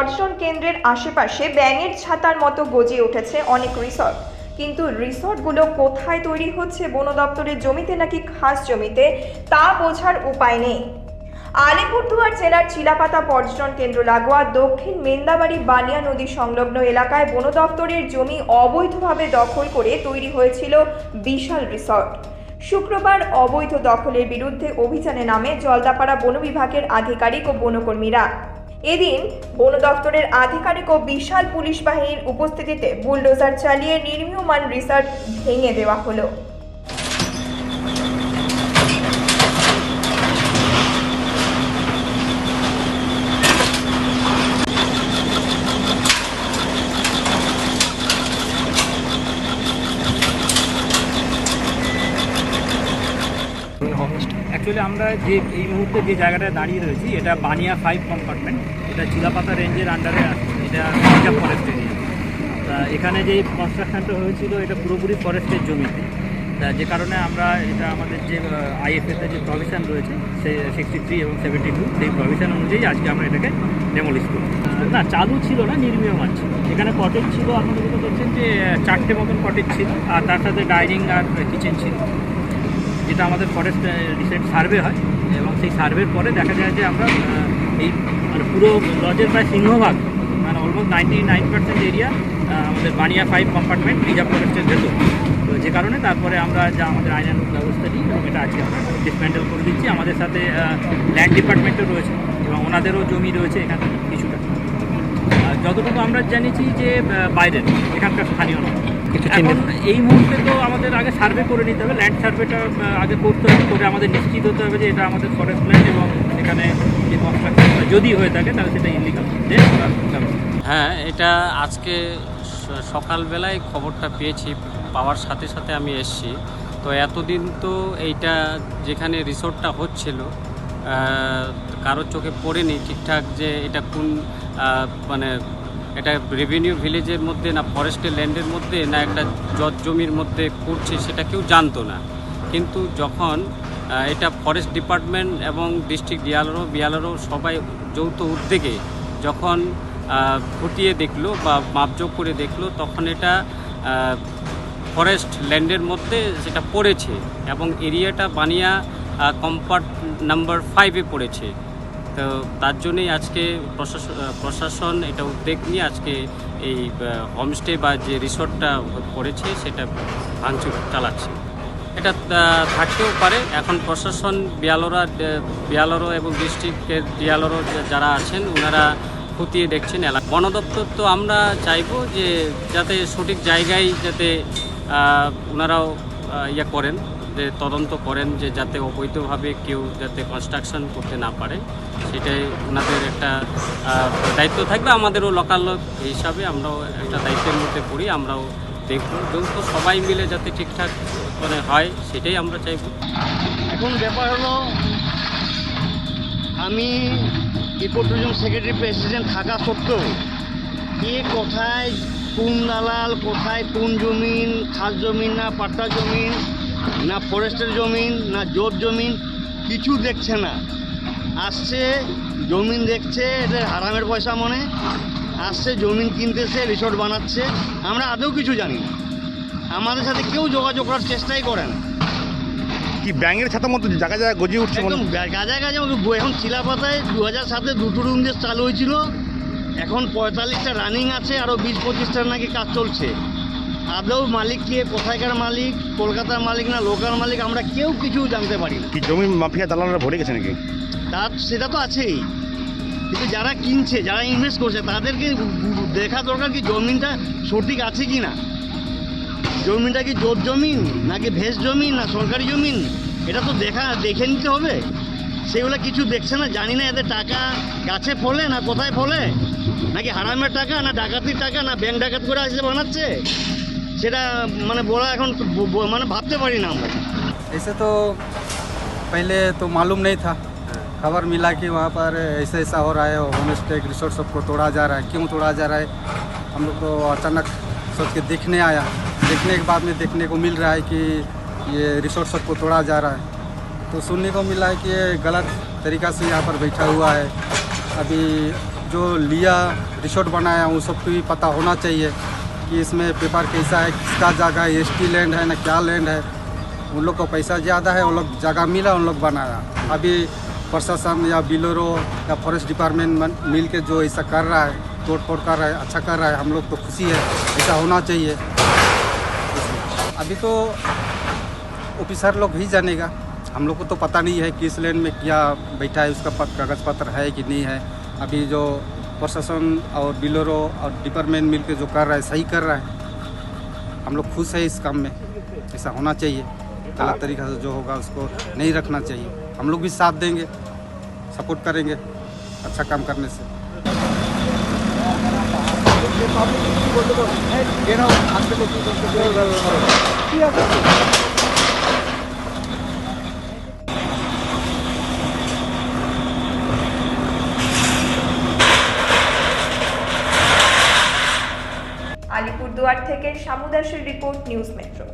পর্যটন কেন্দ্রের আশেপাশে ব্যাঙের ছাতার মতো গজিয়ে উঠেছে অনেক রিসর্ট। কিন্তু রিসর্টগুলো কোথায় তৈরি হচ্ছে, বন দপ্তরের জমিতে নাকি খাস জমিতে, তা বোঝার উপায় নেই। আলিপুরদুয়ার জেলার চিলাপাতা পর্যটন কেন্দ্র লাগোয়া দক্ষিণ মেন্দাবাড়ি বানিয়া নদী সংলগ্ন এলাকায় বন দপ্তরের জমি অবৈধভাবে দখল করে তৈরি হয়েছিল বিশাল রিসর্ট। শুক্রবার অবৈধ দখলের বিরুদ্ধে অভিযানে নামে জলদাপাড়া বন বিভাগের আধিকারিক ও বনকর্মীরা। এদিন বন দপ্তরের আধিকারিক ও বিশাল পুলিশ বাহিনীর উপস্থিতিতে বুলডোজার চালিয়ে নির্মীয়মান রিসর্ট ভেঙে দেওয়া হলো। অ্যাকচুয়ালি আমরা যে এই মুহূর্তে যে জায়গাটায় দাঁড়িয়ে রয়েছি এটা বানিয়া 5 কম্পার্টমেন্ট, এটা চিলাপাতা রেঞ্জের আন্ডারে আছে, এটা রিজার্ভ ফরেস্ট এরিয়া। তা এখানে যে কনস্ট্রাকশনটা হয়েছিল এটা পুরোপুরি ফরেস্টের জমিতে, তা যে কারণে আমরা এটা আমাদের যে আইএফএতে যে প্রভিশন রয়েছে সে 63 এবং 72 সেই প্রভিশন অনুযায়ী আজকে আমরা এটাকে ডেমোলিশ করি। না, চালু ছিল না, নির্মীয়মান ছিল। এখানে কটেজ ছিল, আপনাদের যেটা দেখছেন যে 4টে মতন কটেজ ছিল, আর তার সাথে ডাইনিং আর কিচেন ছিল। যেটা আমাদের ফরেস্ট রিসেন্ট সার্ভে হয় এবং সেই সার্ভের পরে দেখা যায় যে আমরা এই মানে পুরো লজের প্রায় সিংহভাগ মানে অলমোস্ট 99% এরিয়া আমাদের বানিয়া 5 কম্পার্টমেন্ট রিজার্ভ ফরেস্টের ভেতর। তো যে কারণে তারপরে আমরা যা আমাদের আইনানুগ ব্যবস্থা নিই এবং এটা আজকে আমরা ডিসম্যান্টেল করে দিচ্ছি। আমাদের সাথে ল্যান্ড ডিপার্টমেন্টও রয়েছে এবং ওনাদেরও জমি রয়েছে এখানে কিছুটা। যতটুকু আমরা জানিছি যে বাইরের, এখানকার স্থানীয় নয়। এখন এই মুহূর্তে তো আমাদের আগে সার্ভে করে নিতে হবে, ল্যান্ড সার্ভেটা আগে করতে হবে, করে আমাদের নিশ্চিত হতে হবে যে এটা আমাদের ফরেস্ট ল্যান্ড এবং এখানে যে কনস্ট্রাকশনটা যদি হয়ে থাকে তাহলে সেটা ইলিগাল। হ্যাঁ, এটা আজকে সকালবেলায় খবরটা পেয়েছি, পাওয়ার সাথে সাথে আমি এসেছি। তো এতদিন তো এইটা যেখানে রিসোর্টটা হচ্ছিল কারোর চোখে পড়েনি ঠিকঠাক যে এটা কোন মানে এটা রেভিনিউ ভিলেজের মধ্যে না ফরেস্টের ল্যান্ডের মধ্যে না একটা জজ জমির মধ্যে করছে সেটা কেউ জানতো না। কিন্তু যখন এটা ফরেস্ট ডিপার্টমেন্ট এবং ডিস্ট্রিক্ট বিয়ালরও সবাই যৌথ উদ্যোগে যখন খতিয়ে দেখলো বা মাপজোক করে দেখলো, তখন এটা ফরেস্ট ল্যান্ডের মধ্যে সেটা পড়েছে এবং এরিয়াটা বানিয়া কম্পার্ট নাম্বার 5-এ পড়েছে। তো তার জন্যই আজকে প্রশাসন এটা উদ্যোগ নিয়ে আজকে এই হোমস্টে বা যে রিসর্টটা পড়েছে সেটা ভাঙচুর চালাচ্ছে। এটা থাকতেও পারে। এখন প্রশাসন বিয়ালরও এবং ডিস্ট্রিক্টের বিয়ালরও যারা আছেন ওনারা খতিয়ে দেখছেন। বন দপ্তর তো আমরা চাইবো যে যাতে সঠিক জায়গায় যাতে ওনারাও করেন, যে তদন্ত করেন, যে যাতে অবৈধভাবে কেউ যাতে কনস্ট্রাকশন করতে না পারে, সেটাই ওনাদের একটা দায়িত্ব থাকবে। আমাদেরও লোকাল লোক হিসাবে আমরাও একটা দায়িত্বের মধ্যে পড়ি, আমরাও দেখব যৌথ সবাই মিলে যাতে ঠিকঠাক মানে হয় সেটাই আমরা চাইব। এখন ব্যাপার হলো, আমি ইকো ট্যুরিজম সেক্রেটারি প্রেসিডেন্ট থাকা সত্ত্বেও কে কোথায় কোন দালাল, কোথায় কোন জমিন, খাস জমিন না পাট্টা জমিন না ফরেস্টের জমিন না জোট জমিন, কিছু দেখছে না। আসছে জমিন দেখছে, এদের হারামের পয়সা মনে আসছে, জমিন কিনতেছে, রিসোর্ট বানাচ্ছে। আমরা আদৌ কিছু জানি না, আমাদের সাথে কেউ যোগাযোগ করার চেষ্টাই করে না। কি ব্যাঙের ছাতার মতো জায়গা জায়গায় গজিয়ে উঠছে, একদম গাজায় গাছে। এখন চিলাপাতায় 2007-এ 2টো রুম দিয়ে চালু হয়েছিল, এখন 45টা রানিং আছে, আরও 20-25টার নাকি কাজ চলছে। আদৌ মালিক কে, কোথায়কার মালিক, কলকাতার মালিক না লোকাল মালিক, আমরা কেউ কিছু জানতে পারি না। কি জমি মাফিয়া দালালরা ভরে গেছে নাকি? সেটা তো আছেই, কিন্তু যারা কিনছে, যারা ইনভেস্ট করছে তাদেরকে দেখা দরকার কি জমিনটা সঠিক আছে কি না, জমিনটা কি জোট জমিন নাকি ভেস জমিন না সরকারি জমিন, এটা তো দেখে নিতে হবে। সেগুলো কিছু দেখছে না, জানি না এদের টাকা গাছে ফলে না কোথায় ফলে, নাকি হারামের টাকা না ডাকাতির টাকা না ব্যাংক ডাকাত করে আসে বানাচ্ছে, সেটা মানে বলা এখন মানে ভাবতে পারি না আমরা। ऐसे तो पहले तो मालूम नहीं था, खबर मिला कि वहाँ पर ऐसा ऐसा हो रहा है, होम स्टे रिसोर्ट सबको तोड़ा जा रहा है। क्यों तोड़ा जा रहा है, हम लोग तो अचानक सोच के देखने आया। देखने के बाद में देखने को मिल रहा है कि ये रिसोर्ट सबको तोड़ा जा रहा है। तो सुनने को मिला है कि ये गलत तरीक़ा से यहाँ पर बैठा हुआ है। अभी जो लिया रिसोर्ट बनाया वो सब भी पता होना चाहिए कि इसमें पेपर कैसा है, किसका जगह है, एसटी लैंड है ना क्या लैंड है। उन लोग को पैसा ज़्यादा है, उन लोग जगह मिला, उन लोग बनाया। अभी प्रशासन या बिलोरो या फॉरेस्ट डिपार्टमेंट मिल के जो ऐसा कर रहा है, तोड़ फोड़ कर रहा है, अच्छा कर रहा है, हम लोग तो खुशी है, ऐसा होना चाहिए। अभी तो ऑफिसर लोग ही जानेगा, हम लोग को तो पता नहीं है किस लैंड में क्या बैठा है, उसका कागज़ पत्र है कि नहीं है। अभी जो प्रशासन और बिलोरो और डिपार्टमेंट मिल के जो कर रहा है सही कर रहा है, हम लोग खुश है इस काम में। ऐसा होना चाहिए, गलत तरीका से जो होगा उसको नहीं रखना चाहिए। हम लोग भी साथ देंगे, सपोर्ट करेंगे अच्छा काम करने से। আলিপুরদুয়ার থেকে শামু দাসের রিপোর্ট, নিউজ মেট্রো।